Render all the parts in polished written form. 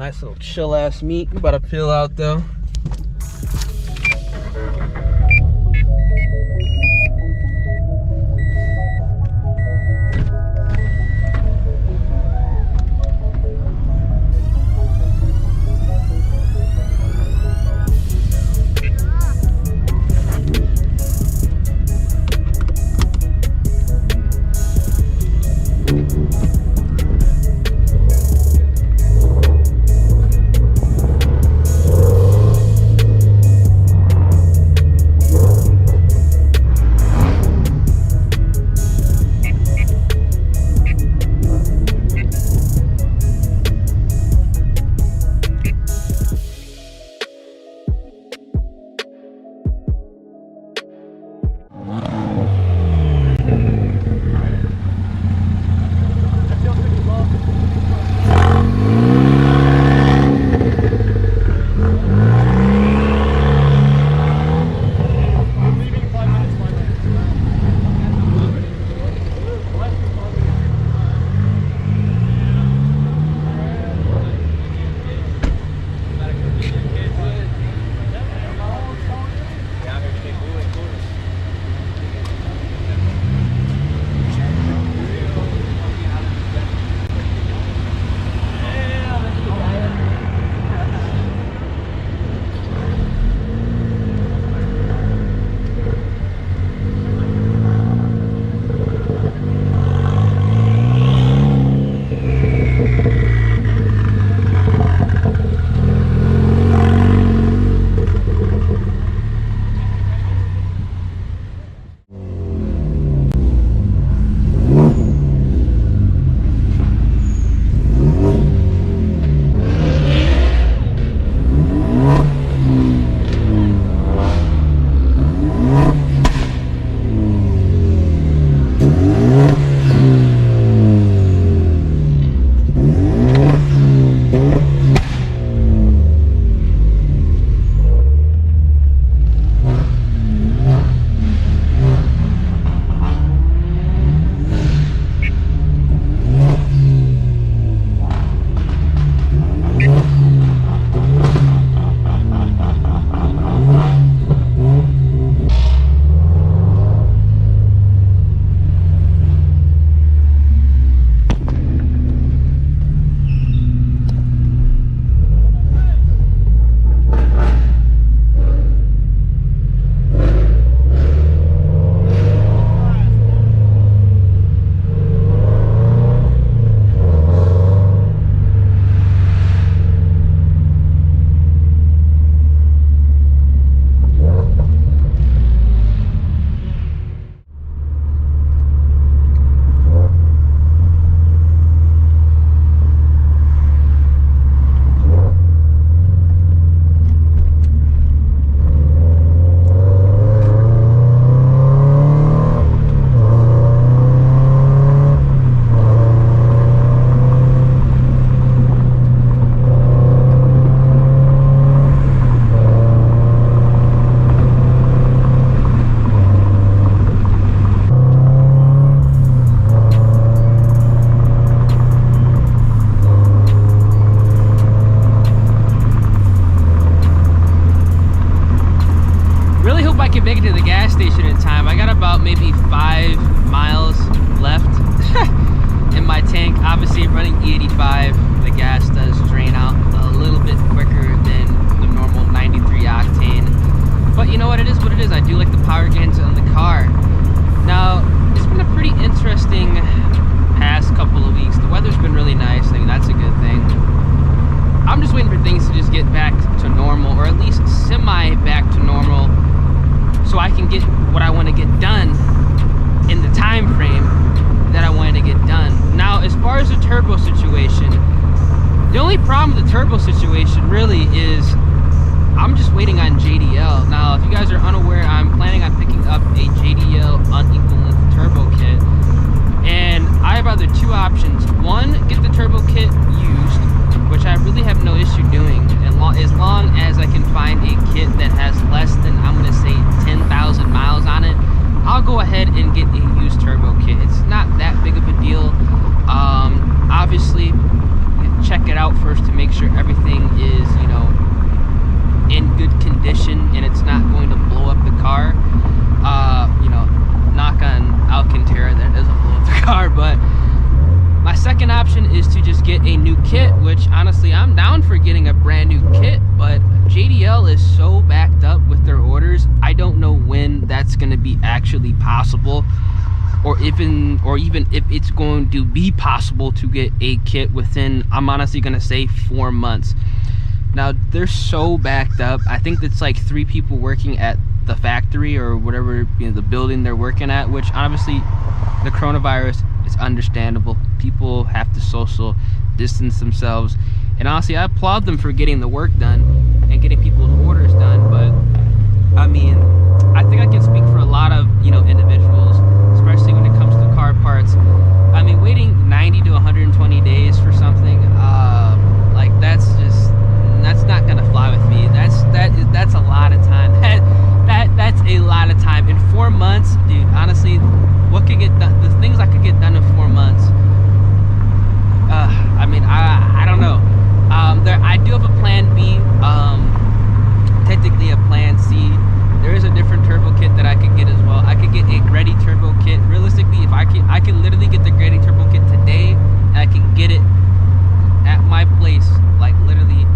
Nice little chill ass meat. We about to peel out though. turbo situation really is I'm just waiting on JDL. Now, if you guys are unaware, I'm planning on picking up a JDL unequal length turbo kit. And I have either two options. One, get the turbo kit used, which I really have no issue doing, as long as I can find a kit that has less than, I'm going to say, 10,000 miles on it. I'll go ahead and get a used turbo kit. It's not that big of a deal. Obviously, check it out first to make sure everything car. But my second option is to just get a new kit, which honestly I'm down for getting a brand new kit, but JDL is so backed up with their orders. I don't know when that's going to be actually possible, or even if it's going to be possible to get a kit within, I'm honestly going to say 4 months. Now they're so backed up. I think it's like 3 people working at the factory or whatever, the building they're working at, which obviously the coronavirus is understandable. People have to social distance themselves, and honestly I applaud them for getting the work done and getting people's orders done. But I mean, I think I can speak for a lot of individuals, especially when it comes to car parts. I mean, waiting 90 to 120 days for something, like that's not gonna fly with me. That's a lot of time. That's a lot of time. In 4 months, dude, honestly, what could get done, the things I could get done in 4 months, I mean, I don't know. I do have a plan B, technically a plan C. There is a different turbo kit that I could get as well. I could get a Greddy turbo kit. Realistically, if I can literally get the Greddy turbo kit today, and I can get it at my place, like literally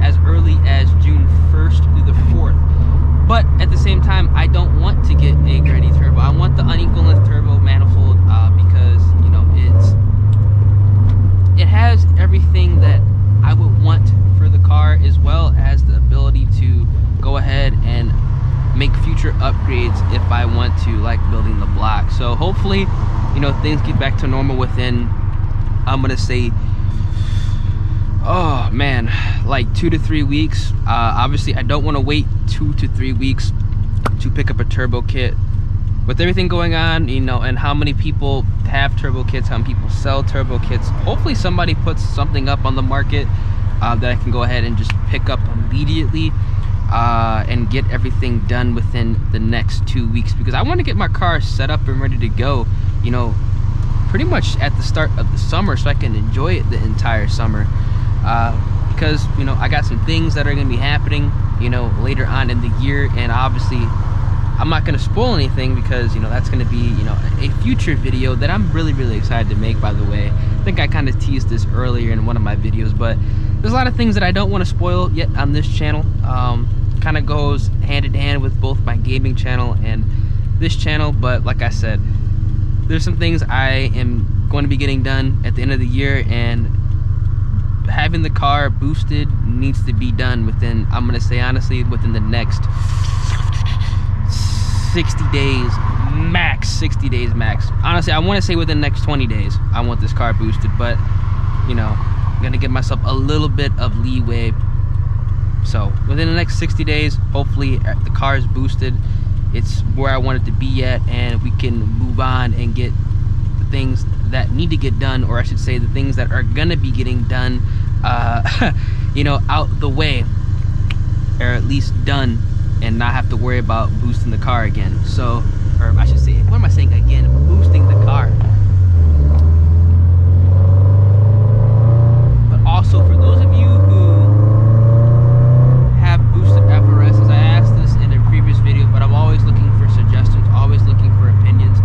as early as June 1st through the 4th. But at the same time, I don't want to get a Greddy turbo. I want the unequal length turbo manifold, because it has everything that I would want for the car, as well as the ability to go ahead and make future upgrades if I want to, like building the block. So hopefully, things get back to normal within, I'm gonna say, oh man, like 2 to 3 weeks. Obviously I don't want to wait 2 to 3 weeks to pick up a turbo kit. With everything going on, and how many people have turbo kits, how many people sell turbo kits, hopefully somebody puts something up on the market that I can go ahead and just pick up immediately, and get everything done within the next 2 weeks, because I want to get my car set up and ready to go, pretty much at the start of the summer, so I can enjoy it the entire summer. Because I got some things that are going to be happening later on in the year, and obviously I'm not going to spoil anything, because that's going to be a future video that I'm really excited to make. By the way, I think I kind of teased this earlier in one of my videos, but there's a lot of things that I don't want to spoil yet on this channel. Kind of goes hand in hand with both my gaming channel and this channel, but like I said, there's some things I am going to be getting done at the end of the year, and having the car boosted needs to be done within, I'm gonna say honestly, within the next 60 days max. 60 days max. Honestly, I want to say within the next 20 days I want this car boosted, but I'm gonna give myself a little bit of leeway. So within the next 60 days, hopefully the car is boosted, it's where I want it to be at, and we can move on and get the things that need to get done, or I should say the things that are gonna be getting done, out the way, or at least done, and not have to worry about boosting the car again. So, or I should say, what am I saying again? Boosting the car. But also, for those of you who have boosted FRSs, I asked this in a previous video, but I'm always looking for suggestions, always looking for opinions.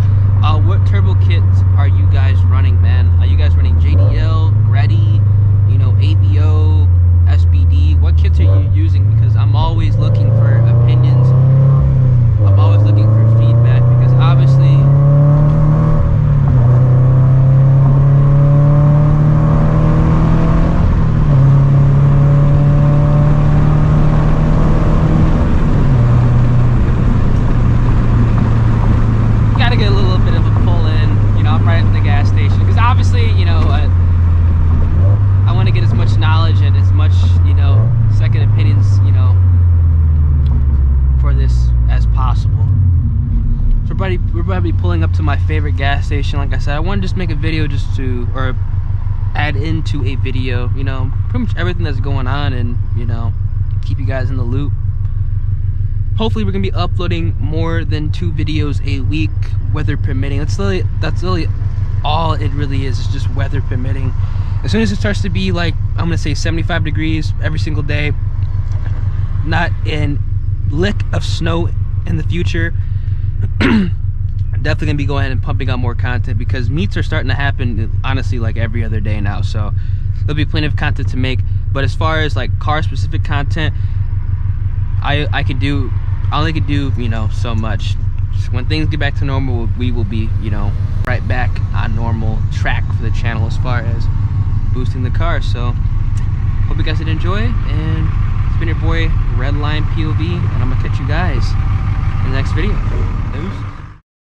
What turbo kits are you guys running, man? Are you guys running JDL, Greddy, ABO, SBD? What kits are you using? Because I'm always looking for opinions. I'm always looking for feedback, because obviously you gotta get a little bit of a pull in. I'm right at the gas station, because obviously, I want to get as much knowledge and as much, second opinions, for this as possible. So we're probably pulling up to my favorite gas station. Like I said, I want to just make a video or add into a video, pretty much everything that's going on, and, keep you guys in the loop. Hopefully we're gonna be uploading more than 2 videos a week, weather permitting. That's really all it really is. It's just weather permitting. As soon as it starts to be like, I'm gonna say 75 degrees every single day, not a lick of snow in the future, definitely gonna be going ahead and pumping out more content, because meets are starting to happen honestly like every other day now, so there'll be plenty of content to make. But as far as like car specific content, I only could do, you know, so much. When things get back to normal, we will be, you know, right back on normal track for the channel as far as boosting the car. So hope you guys did enjoy, and it's been your boy Redline POV, and I'm gonna catch you guys in the next video. Peace.